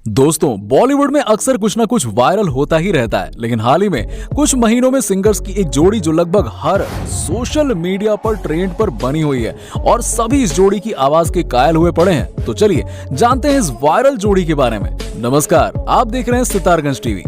दोस्तों, बॉलीवुड में अक्सर कुछ ना कुछ वायरल होता ही रहता है, लेकिन हाल ही में कुछ महीनों में सिंगर्स की एक जोड़ी जो लगभग हर सोशल मीडिया पर ट्रेंड पर बनी हुई है और सभी इस जोड़ी की आवाज के कायल हुए पड़े हैं। तो चलिए जानते हैं इस वायरल जोड़ी के बारे में। नमस्कार, आप देख रहे हैं सितारगंज टीवी।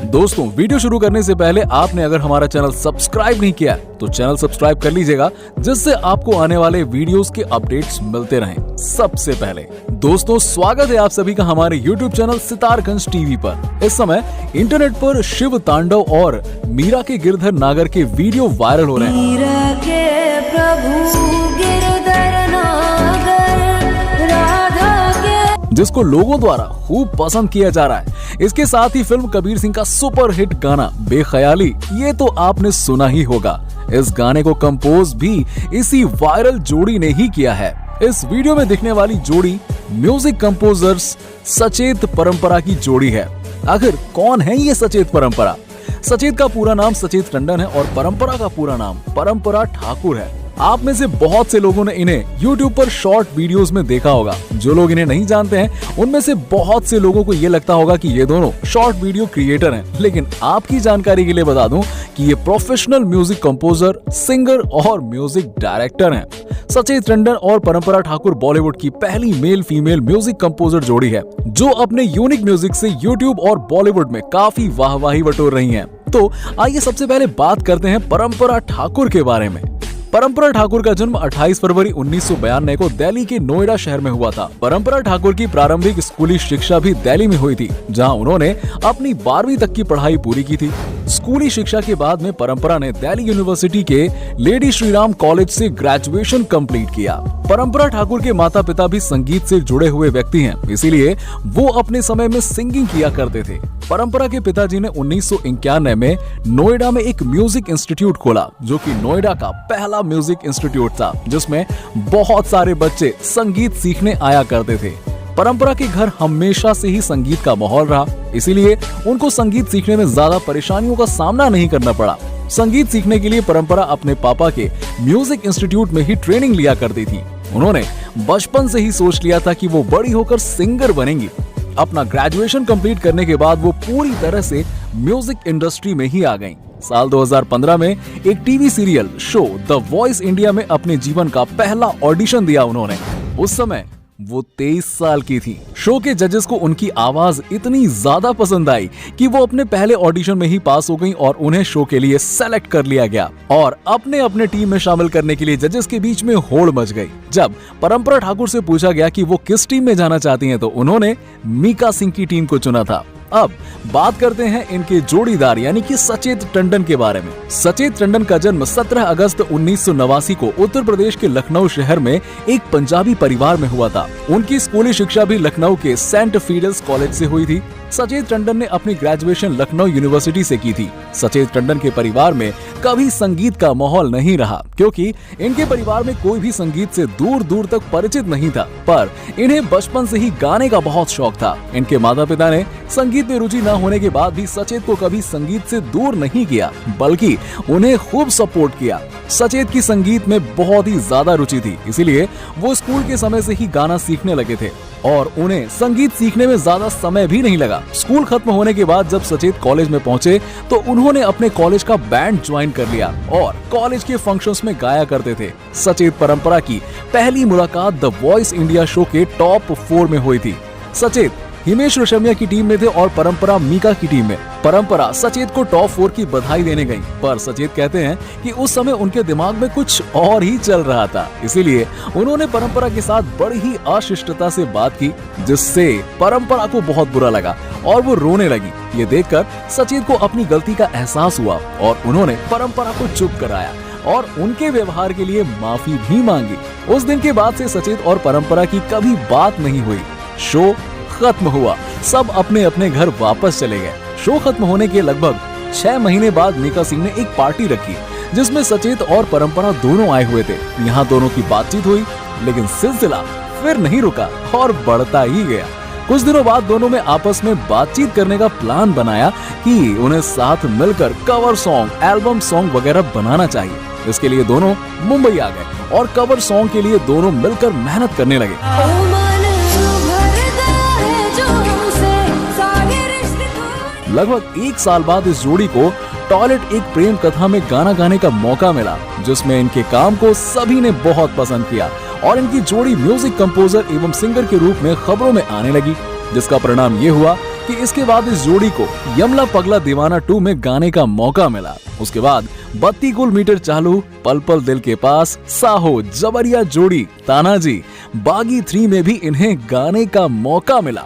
दोस्तों, वीडियो शुरू करने से पहले आपने अगर हमारा चैनल सब्सक्राइब नहीं किया तो चैनल सब्सक्राइब कर लीजिएगा, जिससे आपको आने वाले वीडियोस के अपडेट्स मिलते रहें सबसे पहले। दोस्तों, स्वागत है आप सभी का हमारे YouTube चैनल सितारगंज टीवी पर। इस समय इंटरनेट पर शिव तांडव और मीरा के गिरधर नागर के वीडियो वायरल हो रहे हैं। मीरा के प्रभु गिरधर नागर, राधा के, जिसको लोगों द्वारा खूब पसंद किया जा रहा है। इसके साथ ही फिल्म कबीर सिंह का सुपर हिट गाना बेख्याली, ये तो आपने सुना ही होगा। इस गाने को कंपोज भी इसी वायरल जोड़ी ने ही किया है। इस वीडियो में दिखने वाली जोड़ी म्यूजिक कंपोजर्स सचेत परंपरा की जोड़ी है। आखिर कौन है ये सचेत परंपरा? सचेत का पूरा नाम सचेत टंडन है और परंपरा का पूरा नाम परंपरा ठाकुर है। आप में से बहुत से लोगों ने इन्हें YouTube पर शॉर्ट वीडियोस में देखा होगा। जो लोग इन्हें नहीं जानते हैं, उनमें से बहुत से लोगों को ये लगता होगा कि ये दोनों शॉर्ट वीडियो क्रिएटर हैं। लेकिन आपकी जानकारी के लिए बता दूं कि ये प्रोफेशनल म्यूजिक कंपोजर, सिंगर और म्यूजिक डायरेक्टर हैं। सचेत टंडन और परंपरा ठाकुर बॉलीवुड की पहली मेल फीमेल म्यूजिक कंपोजर जोड़ी है, जो अपने यूनिक म्यूजिक से यूट्यूब और बॉलीवुड में काफी वाहवाही बटोर रही हैं। तो आइए सबसे पहले बात करते हैं परंपरा ठाकुर के बारे में। परंपरा ठाकुर का जन्म 28 फरवरी 1992 को दिल्ली के नोएडा शहर में हुआ था। परंपरा ठाकुर की प्रारंभिक स्कूली शिक्षा भी दिल्ली में हुई थी, जहां उन्होंने अपनी 12वीं तक की पढ़ाई पूरी की थी। स्कूली शिक्षा के बाद में परंपरा ने दिल्ली यूनिवर्सिटी के लेडी श्रीराम कॉलेज से ग्रेजुएशन कंप्लीट किया। परंपरा ठाकुर के माता पिता भी संगीत से जुड़े हुए व्यक्ति हैं, इसीलिए वो अपने समय में सिंगिंग किया करते थे। परंपरा के पिताजी ने 1991 में नोएडा में एक म्यूजिक इंस्टीट्यूट खोला, जो कि नोएडा का पहला म्यूजिक इंस्टीट्यूट था, जिसमें बहुत सारे बच्चे संगीत सीखने आया करते थे। परंपरा के घर हमेशा से ही संगीत का माहौल रहा, इसीलिए उनको संगीत सीखने में ज्यादा परेशानियों का सामना नहीं करना पड़ा। संगीत सीखने के लिए परंपरा अपने पापा के म्यूजिक इंस्टीट्यूट में ही ट्रेनिंग लिया करती थी। उन्होंने बचपन से ही सोच लिया था कि वो बड़ी होकर सिंगर बनेंगी। अपना ग्रेजुएशन कंप्लीट करने के बाद वो पूरी तरह से म्यूजिक इंडस्ट्री में ही आ गईं। साल 2015 में एक TV serial show the voice India में अपने जीवन का पहला ऑडिशन दिया उन्होंने। उस समय वो 23 साल की थी। शो के जजेस को उनकी आवाज इतनी ज्यादा पसंद आई कि वो अपने पहले ऑडिशन में ही पास हो गईं और उन्हें शो के लिए सेलेक्ट कर लिया गया और अपने अपने टीम में शामिल करने के लिए जजेस के बीच में होड़ मच गई। जब परंपरा ठाकुर से पूछा गया कि वो किस टीम में जाना चाहती हैं, तो उन्होंने मीका सिंह की टीम को चुना था। अब बात करते हैं इनके जोड़ीदार यानी कि सचेत टंडन के बारे में। सचेत टंडन का जन्म 17 अगस्त 1989 को उत्तर प्रदेश के लखनऊ शहर में एक पंजाबी परिवार में हुआ था। उनकी स्कूली शिक्षा भी लखनऊ के सेंट फीडर्स कॉलेज से हुई थी। सचेत टंडन ने अपनी ग्रेजुएशन लखनऊ यूनिवर्सिटी से की थी। सचेत टंडन के परिवार में कभी संगीत का माहौल नहीं रहा, क्योंकि इनके परिवार में कोई भी संगीत से दूर दूर तक परिचित नहीं था, पर इन्हें बचपन से ही गाने का बहुत शौक था। इनके माता पिता ने संगीत में रुचि न होने के बाद भी सचेत को कभी संगीत से दूर नहीं किया, बल्कि उन्हें खूब सपोर्ट किया। सचेत की संगीत में बहुत ही ज्यादा रुचि थी, इसीलिए वो स्कूल के समय से ही गाना सीखने लगे थे और उन्हें संगीत सीखने में ज्यादा समय भी नहीं लगा। स्कूल खत्म होने के बाद जब सचेत कॉलेज में पहुंचे तो उन्होंने अपने कॉलेज का बैंड ज्वाइन कर लिया और कॉलेज के फंक्शंस में गाया करते थे। सचेत परंपरा की पहली मुलाकात द वॉइस इंडिया शो के टॉप 4 में हुई थी। सचेत हिमेश रेशमिया की टीम में थे और परंपरा मीका की टीम में। परंपरा सचेत को टॉप 4 की बधाई देने गई, पर सचेत कहते हैं कि उस समय उनके दिमाग में कुछ और ही चल रहा था, इसीलिए उन्होंने परंपरा के साथ बड़ी ही अशिष्टता से बात की, जिससे परंपरा को बहुत बुरा लगा और वो रोने लगी। ये देखकर सचेत को अपनी गलती का एहसास हुआ और उन्होंने परंपरा को चुप कराया और उनके व्यवहार के लिए माफी भी मांगी। उस दिन के बाद से सचेत और परंपरा की कभी बात नहीं हुई। शो खत्म हुआ, सब अपने अपने घर वापस चले गए। शो खत्म होने के लगभग 6 महीने बाद मीका सिंह ने एक पार्टी रखी, जिसमें सचेत और परंपरा दोनों आए हुए थे। यहाँ दोनों की बातचीत हुई, लेकिन सिलसिला फिर नहीं रुका और बढ़ता ही गया। कुछ दिनों बाद दोनों में आपस में बातचीत करने का प्लान बनाया कि उन्हें साथ मिलकर कवर सॉन्ग, एल्बम सॉन्ग वगैरह बनाना चाहिए। इसके लिए दोनों मुंबई आ गए और कवर सॉन्ग के लिए दोनों मिलकर मेहनत करने लगे। लगभग 1 साल बाद इस जोड़ी को टॉयलेट एक प्रेम कथा में गाना गाने का मौका मिला, जिसमें इनके काम को सभी ने बहुत पसंद किया और इनकी जोड़ी म्यूजिक कंपोजर एवं सिंगर के रूप में खबरों में आने लगी, जिसका परिणाम ये हुआ कि इसके बाद इस जोड़ी को यमला पगला दीवाना 2 में गाने का मौका मिला। उसके बाद बत्ती गुल मीटर चालू, पल पल दिल के पास, साहो, जबरिया जोड़ी, तानाजी, बागी 3 में भी इन्हें गाने का मौका मिला।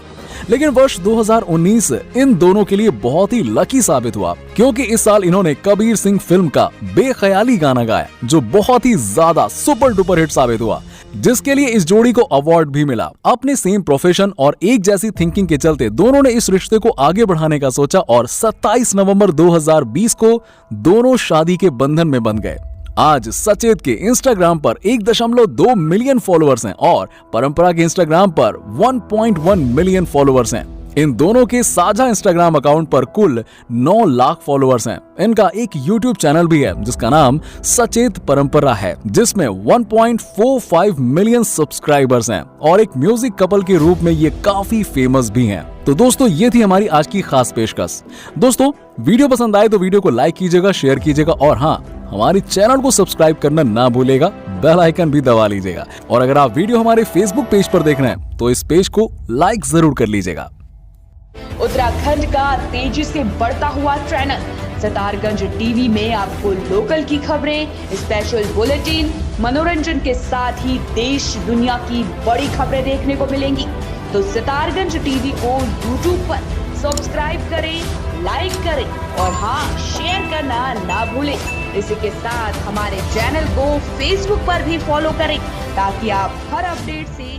लेकिन वर्ष 2019 इन दोनों के लिए बहुत ही लकी साबित हुआ, क्योंकि इस साल इन्होंने कबीर सिंह फिल्म का बेख्याली गाना गाया, जो बहुत ही ज्यादा सुपर डुपर हिट साबित हुआ, जिसके लिए इस जोड़ी को अवार्ड भी मिला। अपने सेम प्रोफेशन और एक जैसी थिंकिंग के चलते दोनों ने इस रिश्ते को आगे बढ़ाने का सोचा और 27 नवंबर 2020 को दोनों शादी के बंधन में बंध गए। आज सचेत के इंस्टाग्राम पर 1.2 मिलियन फॉलोअर्स हैं और परंपरा के इंस्टाग्राम पर 1.1 मिलियन फॉलोअर्स हैं। इन दोनों के साझा इंस्टाग्राम अकाउंट पर कुल 9 लाख फॉलोअर्स हैं। इनका एक यूट्यूब चैनल भी है जिसका नाम सचेत परंपरा है, जिसमें 1.45 मिलियन सब्सक्राइबर्स हैं और एक म्यूजिक कपल के रूप में ये काफी फेमस भी हैं। तो दोस्तों, ये थी हमारी आज की खास पेशकश। दोस्तों, वीडियो पसंद आए तो वीडियो को लाइक कीजिएगा, शेयर कीजिएगा और हाँ, हमारे चैनल को सब्सक्राइब करना ना भूलेगा, बेल आइकन भी दबा लीजिएगा। और अगर आप वीडियो हमारे फेसबुक पेज पर देख रहे हैं तो इस पेज को लाइक जरूर कर लीजिएगा। उत्तराखंड का तेजी से बढ़ता हुआ चैनल सितारगंज टीवी में आपको लोकल की खबरें, स्पेशल बुलेटिन, मनोरंजन के साथ ही देश दुनिया की बड़ी खबरें देखने को मिलेंगी। तो सितारगंज टीवी को यूट्यूब पर सब्सक्राइब करें, लाइक करें और हाँ, शेयर करना ना भूलें। इसी के साथ हमारे चैनल को फेसबुक पर भी फॉलो करें ताकि आप हर अपडेट से